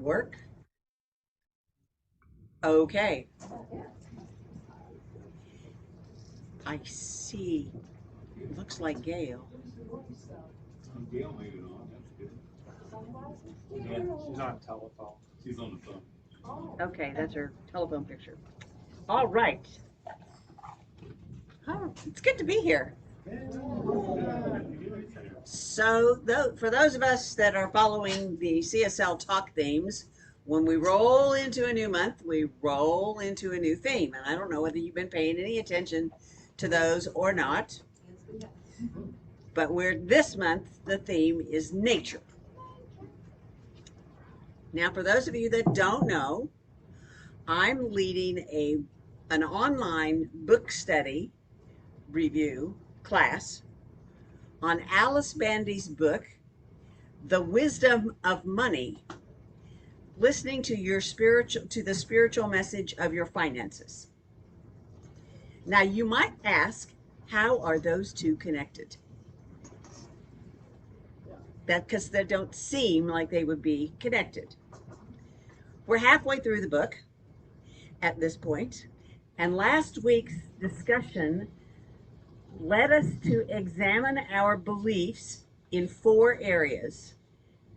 work? Okay, I see. Looks like Gail. Gail made it on, that's good. Yeah, she's on telephone. She's on the phone. Okay, that's her telephone picture. All right. Oh, it's good to be here. So, for those of us that are following the CSL talk themes, when we roll into a new month, we roll into a new theme. And I don't know whether you've been paying any attention to those or not, but this month, the theme is nature. Now, for those of you that don't know, I'm leading an online book study review class on Alice Bandy's book, The Wisdom of Money, listening to the spiritual message of your finances. Now you might ask, how are those two connected? That because they don't seem like they would be connected. We're halfway through the book at this point, and last week's discussion led us to examine our beliefs in 4 areas,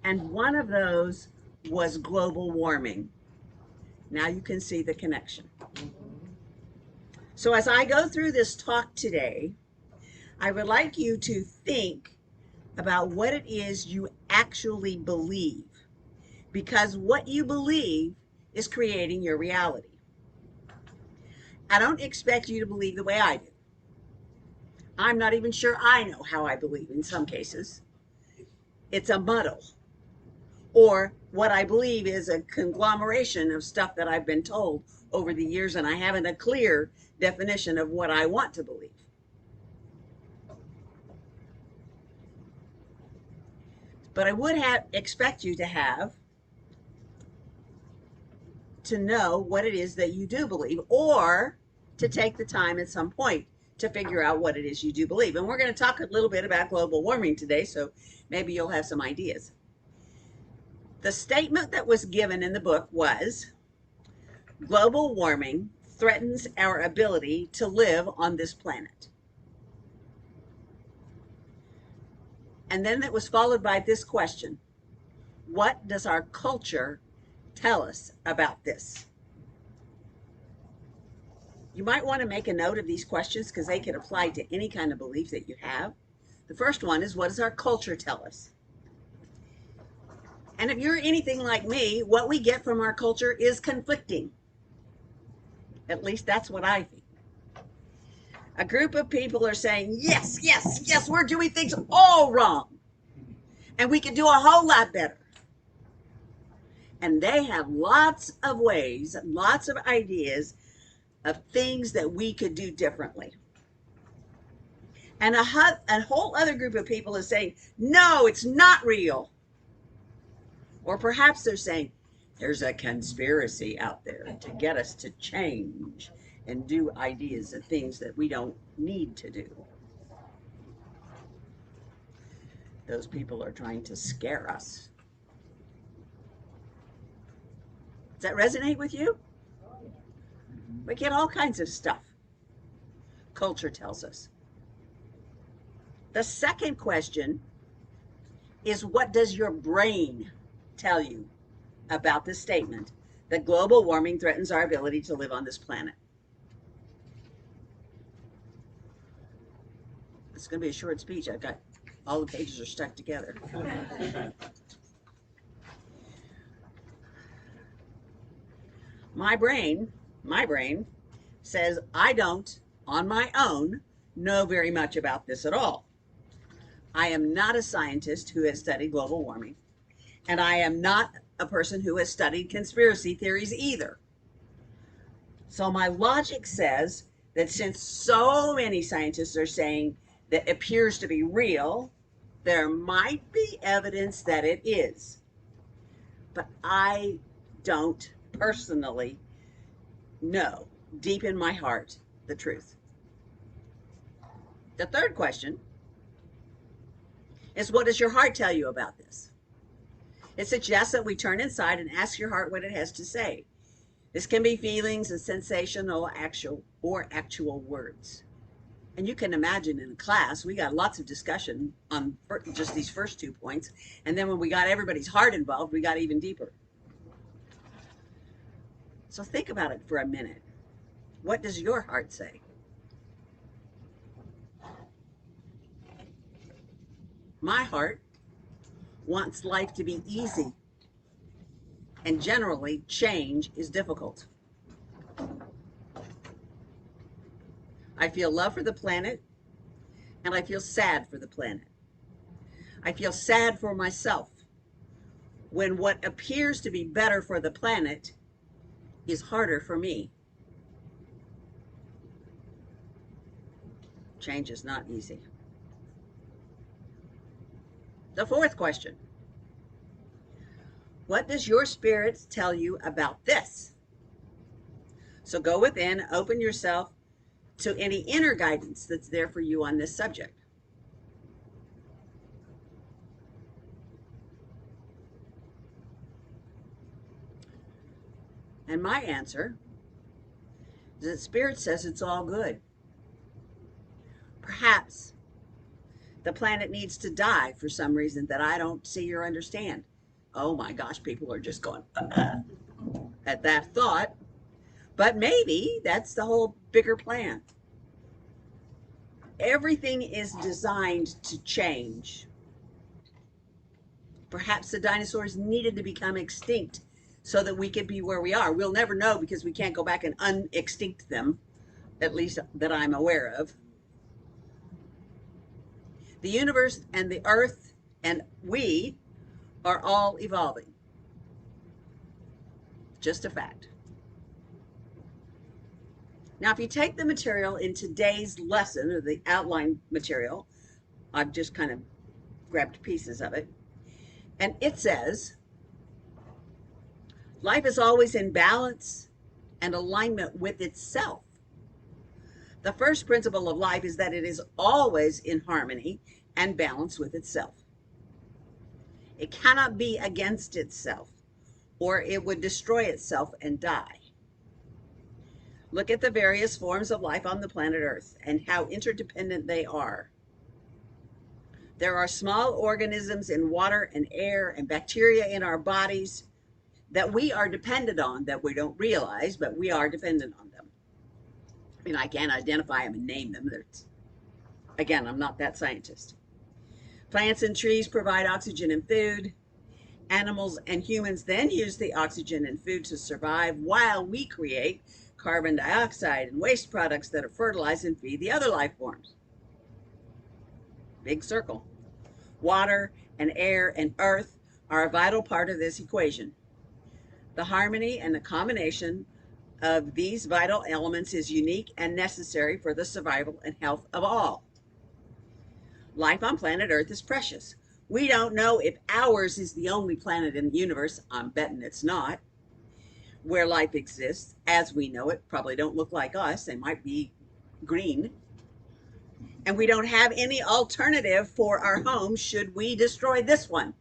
and one of those was global warming. Now you can see the connection. So as I go through this talk today, I would like you to think about what it is you actually believe, because what you believe is creating your reality. I don't expect you to believe the way I do. I'm not even sure I know how I believe in some cases. It's a muddle. Or what I believe is a conglomeration of stuff that I've been told over the years, and I haven't a clear definition of what I want to believe. But I would expect you to know what it is that you do believe, or to take the time at some point to figure out what it is you do believe. And we're going to talk a little bit about global warming today, so maybe you'll have some ideas. The statement that was given in the book was, global warming threatens our ability to live on this planet. And then it was followed by this question: what does our culture tell us about this? You might want to make a note of these questions because they could apply to any kind of belief that you have. The first one is, what does our culture tell us? And if you're anything like me, what we get from our culture is conflicting. At least that's what I think. A group of people are saying, yes, yes, yes, we're doing things all wrong, and we can do a whole lot better. And they have lots of ways, lots of ideas of things that we could do differently. And a whole other group of people is saying, no, it's not real. Or perhaps they're saying, there's a conspiracy out there to get us to change and do ideas and things that we don't need to do. Those people are trying to scare us. Does that resonate with you? We get all kinds of stuff. Culture tells us. The second question is, what does your brain tell you about this statement that global warming threatens our ability to live on this planet? It's going to be a short speech. I've got all the pages are stuck together. My brain says I don't, on my own, know very much about this at all. I am not a scientist who has studied global warming, and I am not a person who has studied conspiracy theories either. So my logic says that since so many scientists are saying that appears to be real, there might be evidence that it is. But I don't personally know deep in my heart the truth. The third question is, what does your heart tell you about this? It suggests that we turn inside and ask your heart what it has to say. This can be feelings and sensational actual words. And you can imagine in a class, we got lots of discussion on just these first 2 points. And then when we got everybody's heart involved, we got even deeper. So think about it for a minute. What does your heart say? My heart wants life to be easy, and generally, change is difficult. I feel love for the planet, and I feel sad for the planet. I feel sad for myself when what appears to be better for the planet is harder for me. Change is not easy. The fourth question: what does your spirit tell you about this? So go within, open yourself to any inner guidance that's there for you on this subject. And my answer is that Spirit says it's all good. Perhaps the planet needs to die for some reason that I don't see or understand. Oh my gosh, people are just going at that thought. But maybe that's the whole bigger plan. Everything is designed to change. Perhaps the dinosaurs needed to become extinct so that we could be where we are. We'll never know because we can't go back and unextinct them, at least that I'm aware of. The universe and the earth and we are all evolving. Just a fact. Now, if you take the material in today's lesson, or the outline material, I've just kind of grabbed pieces of it, and it says, life is always in balance and alignment with itself. The first principle of life is that it is always in harmony and balance with itself. It cannot be against itself, or it would destroy itself and die. Look at the various forms of life on the planet Earth and how interdependent they are. There are small organisms in water and air and bacteria in our bodies that we are dependent on, that we don't realize, but we are dependent on them. I mean, I can't identify them and name them. Again, I'm not that scientist. Plants and trees provide oxygen and food. Animals and humans then use the oxygen and food to survive while we create carbon dioxide and waste products that are fertilized and feed the other life forms. Big circle. Water and air and earth are a vital part of this equation. The harmony and the combination of these vital elements is unique and necessary for the survival and health of all. Life on planet Earth is precious. We don't know if ours is the only planet in the universe. I'm betting it's not. Where life exists, as we know it, probably don't look like us. They might be green. And we don't have any alternative for our home should we destroy this one.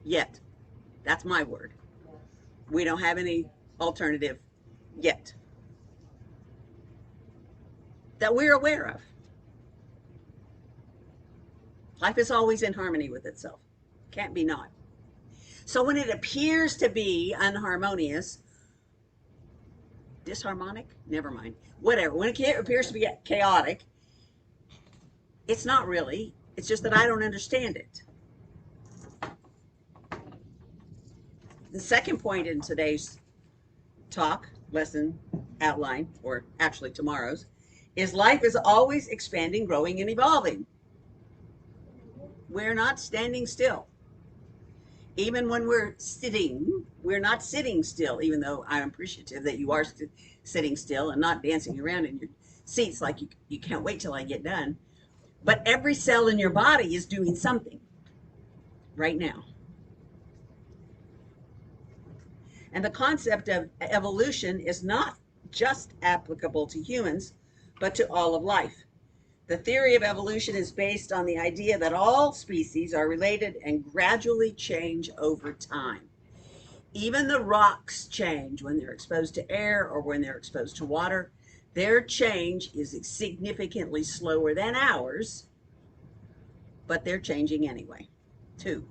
Yet. That's my word. We don't have any alternative yet that we're aware of. Life is always in harmony with itself. Can't be not. So when it appears to be unharmonious, disharmonic, never mind, whatever, when it appears to be chaotic, it's not really. It's just that I don't understand it. The second point in today's talk, lesson, outline, or actually tomorrow's, is life is always expanding, growing, and evolving. We're not standing still. Even when we're sitting, we're not sitting still, even though I'm appreciative that you are sitting still and not dancing around in your seats like you can't wait till I get done. But every cell in your body is doing something right now. And the concept of evolution is not just applicable to humans, but to all of life. The theory of evolution is based on the idea that all species are related and gradually change over time. Even the rocks change when they're exposed to air or when they're exposed to water. Their change is significantly slower than ours, but they're changing anyway, too.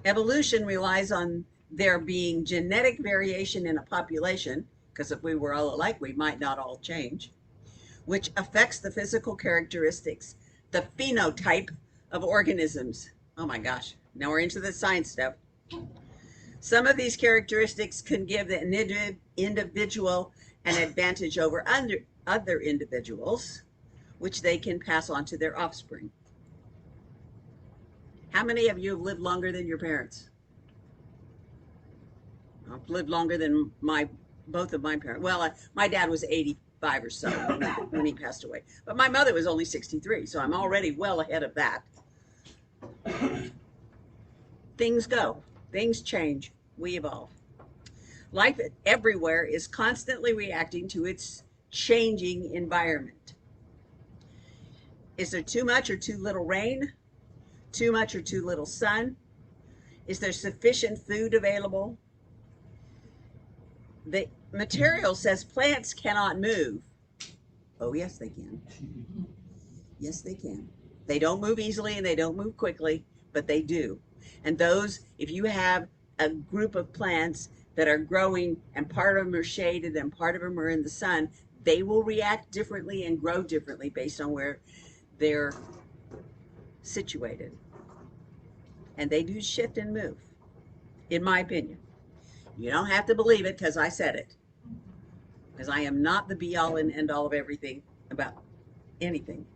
Evolution relies on there being genetic variation in a population, because if we were all alike, we might not all change, which affects the physical characteristics, the phenotype of organisms. Oh my gosh, now we're into the science stuff. Some of these characteristics can give the individual an advantage over other individuals, which they can pass on to their offspring. How many of you have lived longer than your parents? I've lived longer than both of my parents. Well, my dad was 85 or so when he passed away. But my mother was only 63, so I'm already well ahead of that. Things go. Things change. We evolve. Life everywhere is constantly reacting to its changing environment. Is there too much or too little rain? Too much or too little sun? Is there sufficient food available? The material says plants cannot move. Oh, yes, they can. Yes, they can. They don't move easily and they don't move quickly, but they do. And those, if you have a group of plants that are growing and part of them are shaded and part of them are in the sun, they will react differently and grow differently based on where they're situated. And they do shift and move, in my opinion. You don't have to believe it because I said it. Because I am not the be all and end all of everything about anything.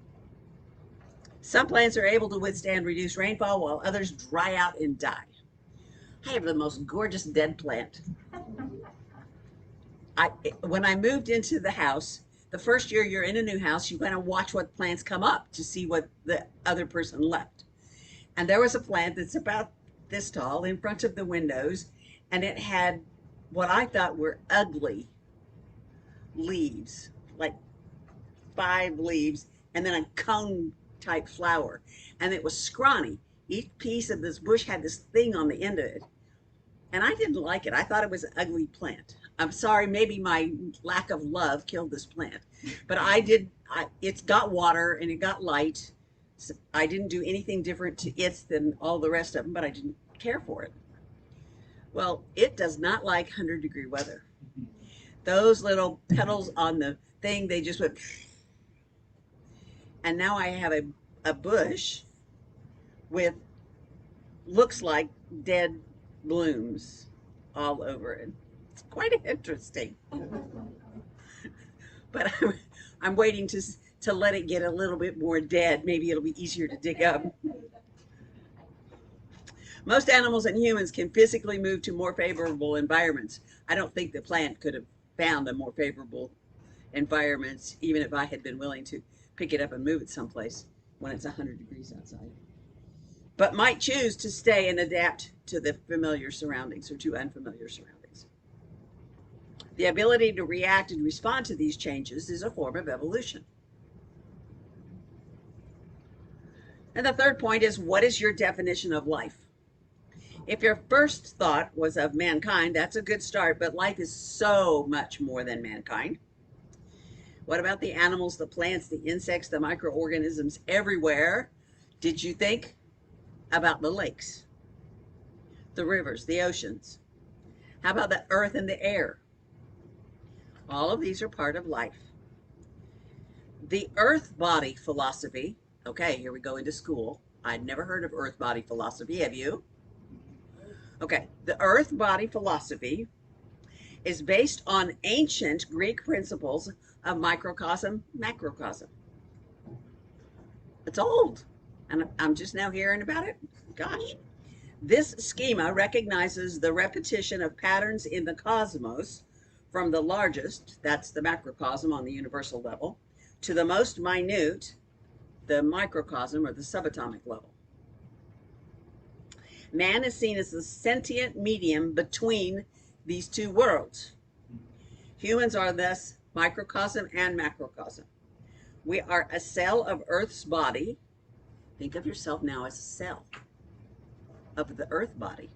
Some plants are able to withstand reduced rainfall while others dry out and die. I have the most gorgeous dead plant. When I moved into the house, the first year you're in a new house, you kind of watch what plants come up to see what the other person left. And there was a plant that's about this tall in front of the windows, and it had what I thought were ugly leaves, like 5 leaves, and then a cone type flower. And it was scrawny. Each piece of this bush had this thing on the end of it. And I didn't like it. I thought it was an ugly plant. I'm sorry, maybe my lack of love killed this plant. But it's got water and it got light. So I didn't do anything different to it than all the rest of them, but I didn't care for it. Well, it does not like 100-degree weather. Those little petals on the thing, they just went. And now I have a bush with, looks like dead blooms all over it. It's quite interesting. But I'm waiting to let it get a little bit more dead. Maybe it'll be easier to dig up. Most animals and humans can physically move to more favorable environments. I don't think the plant could have found a more favorable environment, even if I had been willing to pick it up and move it someplace when it's 100 degrees outside. But might choose to stay and adapt to the familiar surroundings or to unfamiliar surroundings. The ability to react and respond to these changes is a form of evolution. And the third point is, what is your definition of life? If your first thought was of mankind, that's a good start, but life is so much more than mankind. What about the animals, the plants, the insects, the microorganisms everywhere? Did you think about the lakes, the rivers, the oceans? How about the earth and the air? All of these are part of life. The earth body philosophy, okay, here we go into school. I'd never heard of earth body philosophy, have you? Okay, the earth body philosophy is based on ancient Greek principles of microcosm, macrocosm. It's old, and I'm just now hearing about it. Gosh. This schema recognizes the repetition of patterns in the cosmos from the largest, that's the macrocosm on the universal level, to the most minute, the microcosm or the subatomic level. Man is seen as the sentient medium between these two worlds. Humans are thus microcosm and macrocosm. We are a cell of Earth's body. Think of yourself now as a cell of the Earth body.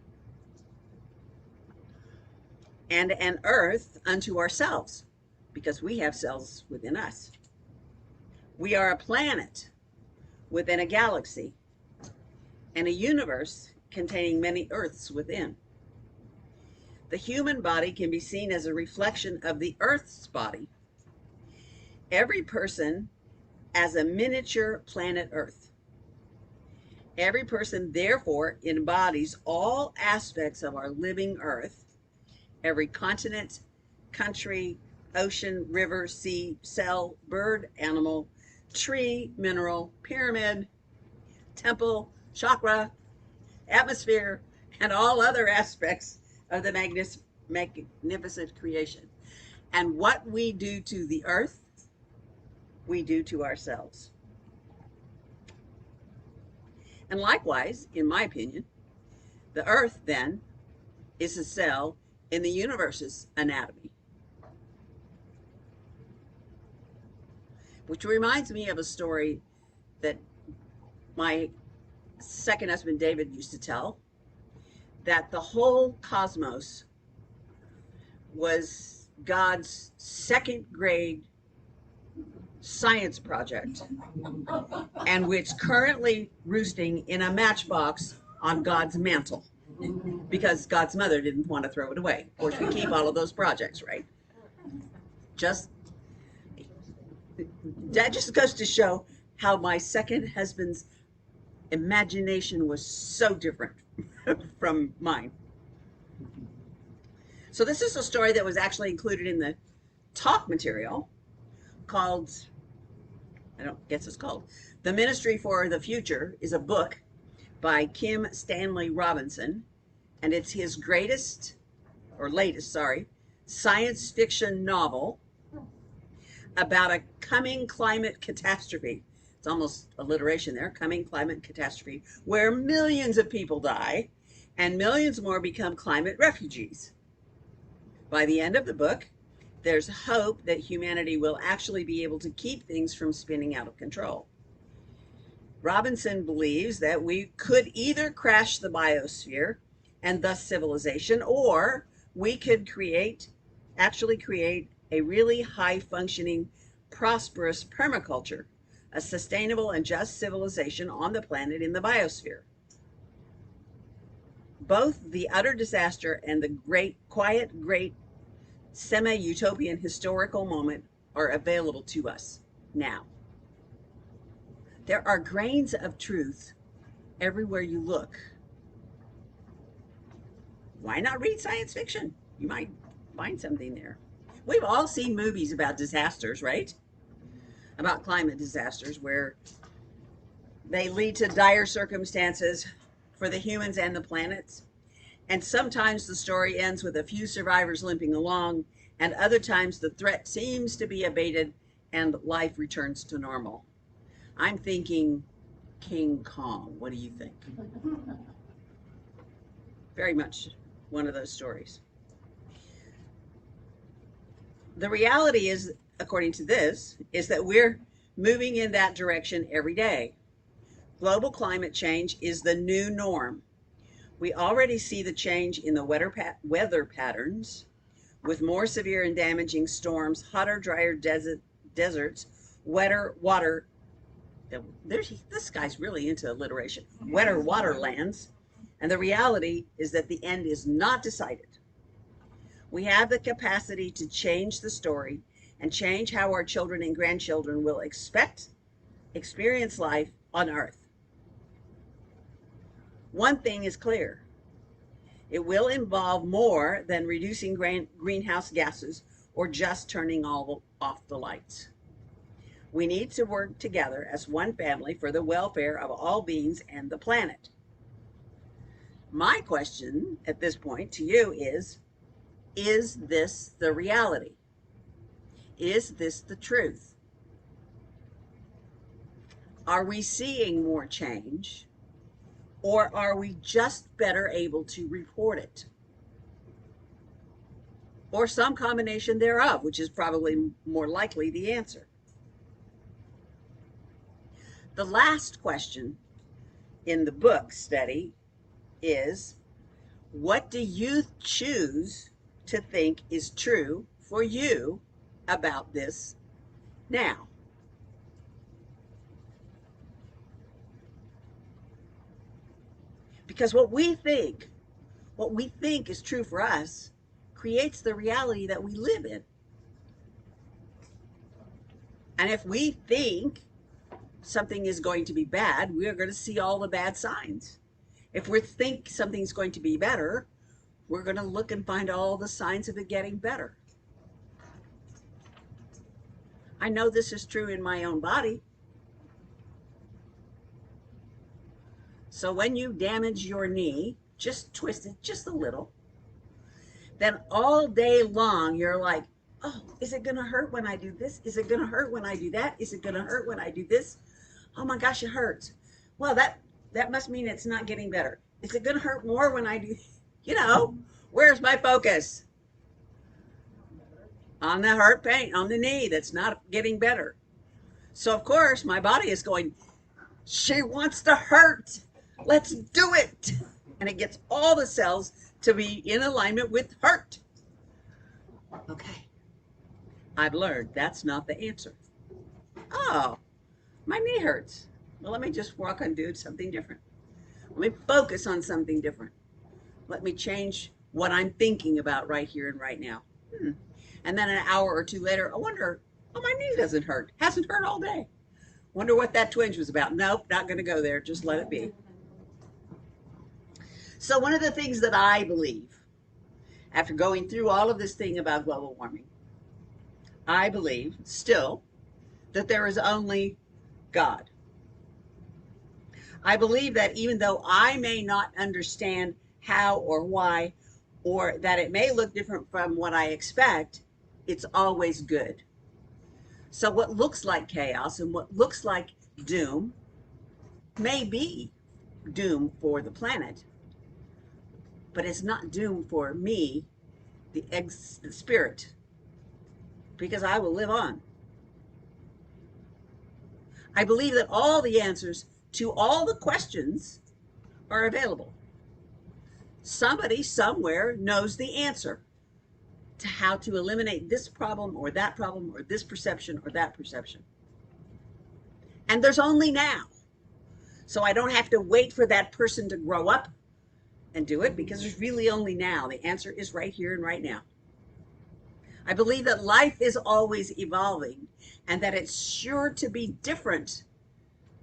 And an Earth unto ourselves, because we have cells within us. We are a planet within a galaxy and a universe containing many Earths within. The human body can be seen as a reflection of the Earth's body. Every person as a miniature planet Earth. Every person, therefore, embodies all aspects of our living Earth. Every continent, country, ocean, river, sea, cell, bird, animal, tree, mineral, pyramid, temple, chakra, atmosphere, and all other aspects of the magnificent creation. And what we do to the earth, we do to ourselves. And likewise, in my opinion, the earth then is a cell in the universe's anatomy. Which reminds me of a story that my second husband David used to tell, that the whole cosmos was God's second grade science project, and which currently roosting in a matchbox on God's mantle, because God's mother didn't want to throw it away. Of course, we keep all of those projects, right? That just goes to show how my second husband's imagination was so different from mine. So this is a story that was actually included in the talk material called, I don't guess it's called, The Ministry for the Future, is a book by Kim Stanley Robinson, and it's his latest science fiction novel about a coming climate catastrophe. It's almost alliteration there, coming climate catastrophe, where millions of people die and millions more become climate refugees. By the end of the book, there's hope that humanity will actually be able to keep things from spinning out of control. Robinson believes that we could either crash the biosphere and thus civilization, or we could actually create a really high-functioning, prosperous permaculture, a sustainable and just civilization on the planet in the biosphere. Both the utter disaster and the quiet, great semi-utopian historical moment are available to us now. There are grains of truth everywhere you look. Why not read science fiction? You might find something there. We've all seen movies about disasters, right? About climate disasters where they lead to dire circumstances for the humans and the planets. And sometimes the story ends with a few survivors limping along, and other times the threat seems to be abated and life returns to normal. I'm thinking King Kong. What do you think? Very much one of those stories. The reality is, according to this, is that we're moving in that direction every day. Global climate change is the new norm. We already see the change in the weather patterns, with more severe and damaging storms, hotter, drier deserts, wetter water. This guy's really into alliteration. Wetter waterlands. And the reality is that the end is not decided. We have the capacity to change the story and change how our children and grandchildren will experience life on Earth. One thing is clear. It will involve more than reducing greenhouse gases or just turning off the lights. We need to work together as one family for the welfare of all beings and the planet. My question at this point to you is this the reality? Is this the truth? Are we seeing more change, or are we just better able to report it? Or some combination thereof, which is probably more likely the answer. The last question in the book study is, what do you choose to think is true for you about this now? Because what we think is true for us creates the reality that we live in. And if we think something is going to be bad, we are going to see all the bad signs. If we think something's going to be better, we're going to look and find all the signs of it getting better. I know this is true in my own body. So when you damage your knee, just twist it just a little, then all day long you're like, oh, is it going to hurt when I do this? Is it going to hurt when I do that? Is it going to hurt when I do this? Oh my gosh, it hurts. Well, that must mean it's not getting better. Is it going to hurt more when I do, where's my focus? On the heart pain, on the knee that's not getting better. So of course my body is going, she wants to hurt. Let's do it. And it gets all the cells to be in alignment with hurt. Okay. I've learned that's not the answer. Oh, my knee hurts. Well, let me just walk on do something different. Let me focus on something different. Let me change what I'm thinking about right here and right now. And then an hour or two later, I wonder, oh, my knee doesn't hurt. Hasn't hurt all day. Wonder what that twinge was about. Nope, not going to go there. Just let it be. So one of the things that I believe, after going through all of this thing about global warming, I believe still that there is only God. I believe that even though I may not understand how or why, or that it may look different from what I expect, it's always good. So what looks like chaos and what looks like doom may be doom for the planet, but it's not doom for me, the spirit, because I will live on. I believe that all the answers to all the questions are available. Somebody somewhere knows the answer to how to eliminate this problem or this perception or that perception. And there's only now. So I don't have to wait for that person to grow up and do it, because there's really only now. The answer is right here and right now. I believe that life is always evolving and that it's sure to be different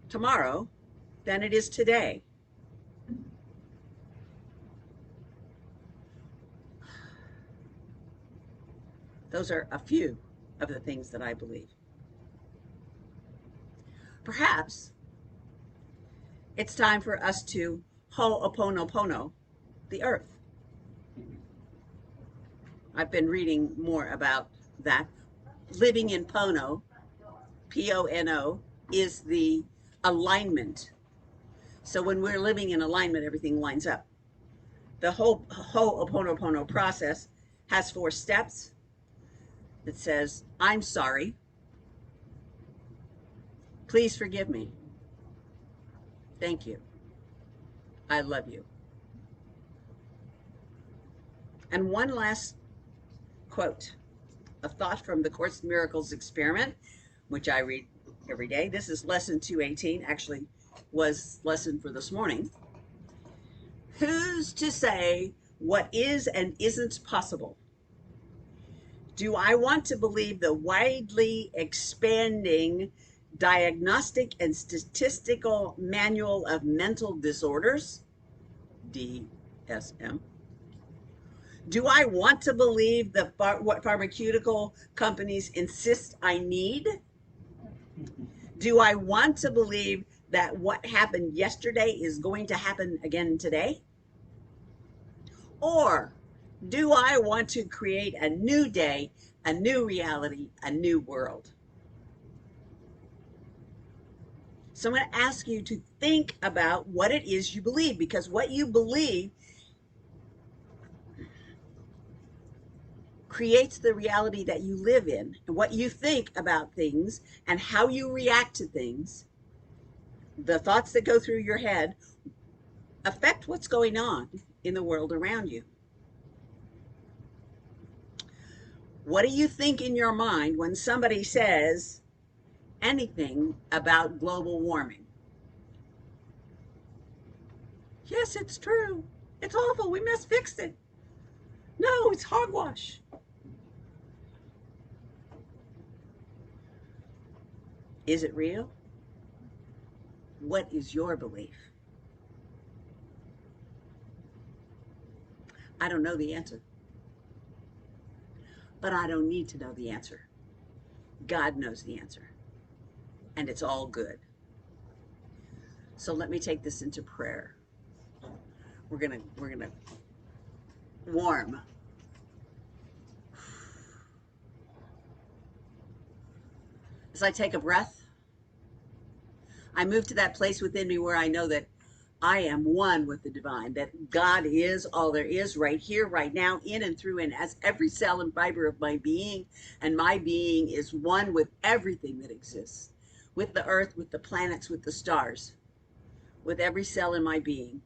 tomorrow than it is today. Those are a few of the things that I believe. Perhaps it's time for us to ho'oponopono the earth. I've been reading more about that. Living in Pono, P-O-N-O, is the alignment. So when we're living in alignment, everything lines up. The whole ho'oponopono process has 4 steps. It says, I'm sorry. Please forgive me. Thank you. I love you. And one last quote, a thought from the Course in Miracles experiment, which I read every day. This is lesson 218, actually was lesson for this morning. Who's to say what is and isn't possible? Do I want to believe the widely expanding Diagnostic and Statistical Manual of Mental Disorders, DSM? Do I want to believe what pharmaceutical companies insist I need? Do I want to believe that what happened yesterday is going to happen again today? Or do I want to create a new day, a new reality, a new world? So I'm going to ask you to think about what it is you believe, because what you believe creates the reality that you live in. And what you think about things and how you react to things The thoughts that go through your head affect what's going on in the world around you. What do you think in your mind when somebody says anything about global warming? Yes, it's true. It's awful. We must fix it. No, it's hogwash. Is it real? What is your belief? I don't know the answer. But I don't need to know the answer. God knows the answer. And it's all good. So let me take this into prayer. We're gonna warm. As I take a breath, I move to that place within me where I know that I am one with the divine, that God is all there is right here, right now, in and through and as every cell and fiber of my being, and my being is one with everything that exists, with the earth, with the planets, with the stars, with every cell in my being,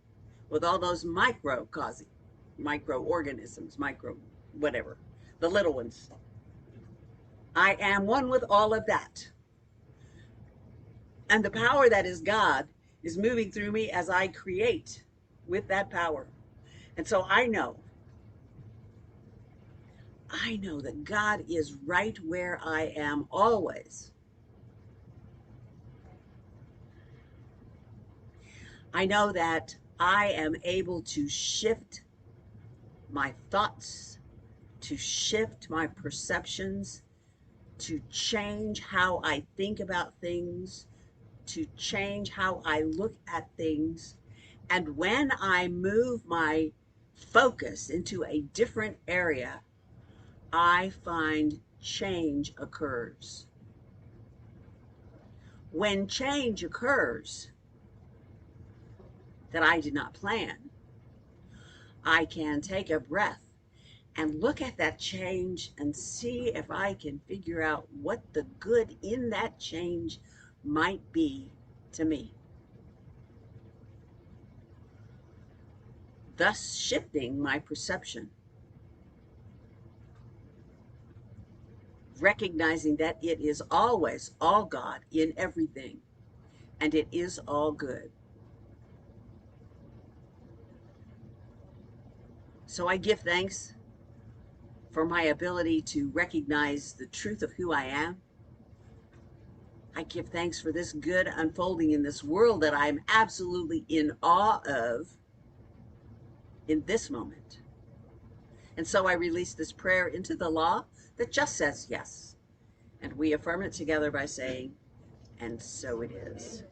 with all those microorganisms, micro whatever, the little ones. I am one with all of that. And the power that is God is moving through me as I create with that power. And so I know that God is right where I am always. I know that I am able to shift my thoughts, to shift my perceptions, to change how I think about things, to change how I look at things. And when I move my focus into a different area, I find change occurs. When change occurs that I did not plan, I can take a breath and look at that change and see if I can figure out what the good in that change might be to me. Thus shifting my perception, recognizing that it is always all God in everything, and it is all good. So I give thanks for my ability to recognize the truth of who I am. I give thanks for this good unfolding in this world that I'm absolutely in awe of in this moment. And so I release this prayer into the law that just says yes. And we affirm it together by saying, and so it is.